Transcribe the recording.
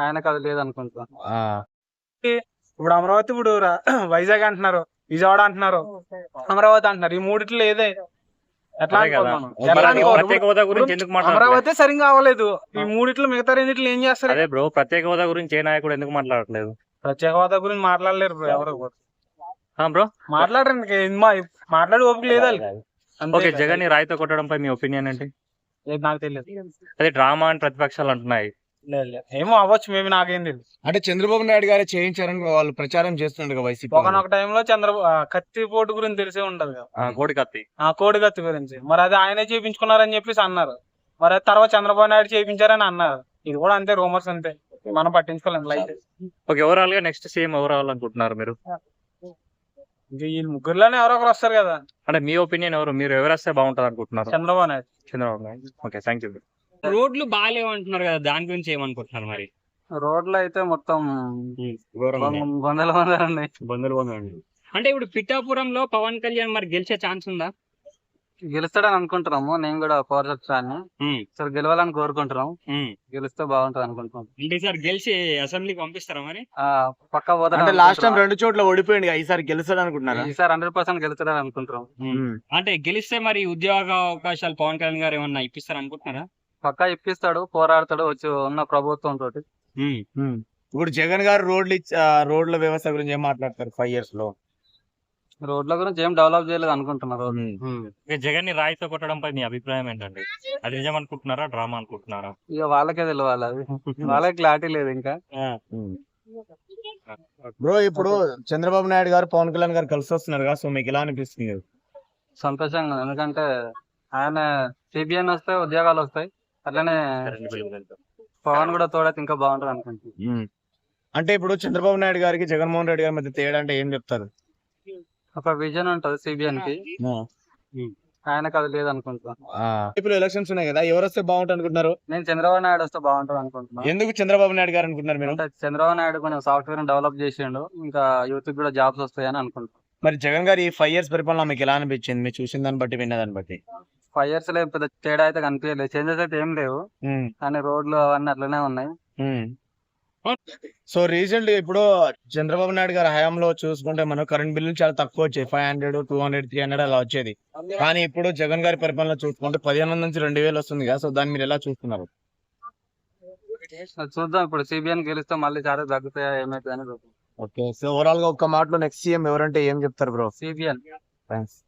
ఆయనకు అది లేదనుకుంటా. ఆ, ఇప్పుడు అమరావతి ఇప్పుడు వైజాగ్ అంటున్నారు, విజయవాడ అంటున్నారు, అమరావతి అంటున్నారు. ఈ మూడిట్లో ఏదే ఎట్లా అదే కదా. అనుకోవాలి మనం? ఓకే, ఎట్లా మరి అనుకోవాలి? ప్రత్యేక హోదా గురించి ఎందుకు మాట్లాడలేదు? అమరావతి సరిగ్గా అవ్వలేదు. ఈ మూడిట్లో మిగతా రెండిట్లో ఏం చేస్తారు? అదే బ్రో, ప్రత్యేక హోదా గురించి ఏ నాయకుడు ఎందుకు మాట్లాడట్లేదు? ప్రత్యేక హోదా గురించి మాట్లాడలేరు బ్రో ఎవరు కూడా. బ్రో మాట్లాడరండి, మాట్లాడే ఓపిక లేదా వాళ్ళకి. అంతే ఓకే, కదా. జగన్ ని రాయితో కొట్టడంపై మీ ఒపీనియన్ ఏంటి? ఏది నాకు తెలియదు. అదే డ్రామా అని ప్రతిపక్షాలు అంటున్నాయి. లేదు. ఏమో అవ్వచ్చు, మేబీ నాకేం తెలియదు. అంటే చంద్రబాబు నాయుడు గారే చేయించారని వాళ్ళు ప్రచారం చేస్తున్నారు వైసీపీ వాళ్ళు. ఒకనొక టైంలో కత్తి పోటు గురించి తెలిసే ఉంటది కదా, కోడి కత్తి. కోడి కత్తి గురించి. మరి అది ఆయనే చేయించుకున్నారని చెప్పేసి అన్నారు. మరి అది తర్వాత చంద్రబాబు నాయుడు చేయించారని అన్నారు. ఇది కూడా అంతే, రూమర్స్ అంతే, మనం పట్టించుకోలేం లైట్. ఓకే, ఓవరాల్ గా నెక్స్ట్ సీఎం ఎవరు అవ్వాలనుకుంటున్నారు మీరు? ఇంకా ఈ ముగ్గురులోనే ఎవరో ఒకరు వస్తారు కదా. అంటే మీ ఒపీనియన్ ఎవరు, మీరు ఎవరు వస్తే బాగుంటది అనుకుంటున్నారు? Chandrababu Naidu. Chandrababu Naidu. Okay, thank you. రోడ్లు బాగాలేవు అంటున్నారు కదా, దాని గురించి ఏమనుకుంటున్నారు మరి? రోడ్లు అయితే మొత్తం వందల ఉన్నాయి. అంటే ఇప్పుడు పిఠాపురంలో పవన్ కళ్యాణ్ మరి గెలిచే ఛాన్స్ ఉందా? గెలుస్తాడని అనుకుంటున్నాము. నేను కూడా పౌరసత్వాన్ని సార్ గెలవాలని కోరుకుంటున్నాం. గెలిస్తే బాగుంటది అనుకుంటున్నాం. అంటే సార్ గెలిచి అసెంబ్లీకి పంపిస్తారా మరి? పక్కా అంటే లాస్ట్ టైం 2 చోట్ల ఓడిపోయింది కదా, ఈసారి గెలుస్తాడు అనుకుంటున్నారా? ఈసారి 100% గెలుస్తాడని అనుకుంటున్నాం. అంటే గెలిస్తే మరి ఉద్యోగ అవకాశాలు పవన్ కళ్యాణ్ గారు ఏమన్నా ఇప్పిస్తారు అనుకుంటున్నారా? పక్కా ఇప్పిస్తాడు, పోరాడతాడు వచ్చి ఉన్న ప్రభుత్వం తోటి. ఇప్పుడు జగన్ గారు రోడ్ల వ్యవస్థ గురించి ఏం మాట్లాడతారు 5 years లో? రోడ్ల గురించి ఏం డెవలప్ చేయలేదు అనుకుంటున్నారు. జగన్ ని రాయితో కొట్టడంపై మీ అభిప్రాయం ఏంటండి? అది నిజం అనుకుంటున్నారా, డ్రామా అనుకుంటున్నారా? ఇక వాళ్ళకే తెలియాలి, అది వాళ్ళకి క్లారిటీ లేదు ఇంకా. బ్రో ఇప్పుడు చంద్రబాబు నాయుడు గారు పవన్ కళ్యాణ్ గారు కలిసి వస్తున్నారు కదా, సో మీకు ఎలా అనిపిస్తుంది? సంతోషంగా, ఎందుకంటే ఆయన సిబిఎన్ వస్తే ఉద్యోగాలు వస్తాయి, అట్లనే పవన్ కూడా తోడైతే ఇంకా బాగుంటది అనుకుంటున్నాను. అంటే ఇప్పుడు చంద్రబాబు నాయుడు గారికి జగన్మోహన్ రెడ్డి గారి మధ్య తేడా అంటే ఏం చెప్తారు? ఒక విజన్ ఉంటది సిబిఎన్ కి, ఆయనకు అది లేదనుకుంటున్నాను. ఇప్పుడు ఎలక్షన్స్ ఉన్నాయి కదా, ఎవరు వస్తే బాగుంటుంది అనుకుంటున్నారు? నేను చంద్రబాబు నాయుడు వస్తే బాగుంటది అనుకుంటున్నాను. ఎందుకు చంద్రబాబు నాయుడు గారు అనుకుంటున్నారు మీరు? అంటే చంద్రబాబు నాయుడు కొంచెం సాఫ్ట్వేర్ డెవలప్ చేసిండు, ఇంకా యూత్ కూడా జాబ్స్ వస్తాయని అనుకుంటున్నాను. మరి జగన్ గారు ఈ 5 years పరిపాలన మీకు ఎలా అనిపించింది, మీరు చూసిన దాన్ని బట్టి విన్న దాన్ని బట్టి? 5 years లో పెద్ద తేడా అయితే కనిపించలేదు, చేంజెస్ అయితే ఏం లేవు, కానీ రోడ్లు అవన్నీ అట్లనే ఉన్నాయి. సో రీసెంట్ ఇప్పుడు చంద్రబాబు నాయుడు గారి హయాంలో చూసుకుంటే మనం కరెంట్ బిల్లులు చాలా తక్కువ వచ్చాయి, 500, 200, 300 అలా వచ్చేది. కానీ ఇప్పుడు జగన్ గారి పరిపాలన చూసుకుంటే 1500 నుంచి 2000 వస్తుంది కదా, సో దాన్ని మీరు ఎలా చూస్తున్నారు? చూద్దాం, ఇప్పుడు సిబిఎన్ గెలిస్తే మళ్ళీ చాలా తగ్గుతాయా ఏమైతే అని. ఓకే, సో ఓవరాల్ గా ఒక్క మాటలో నెక్స్ట్ సీఎం ఎవరంటే ఏం చెప్తారు బ్రో? సిబిఎన్. థ్యాంక్స్.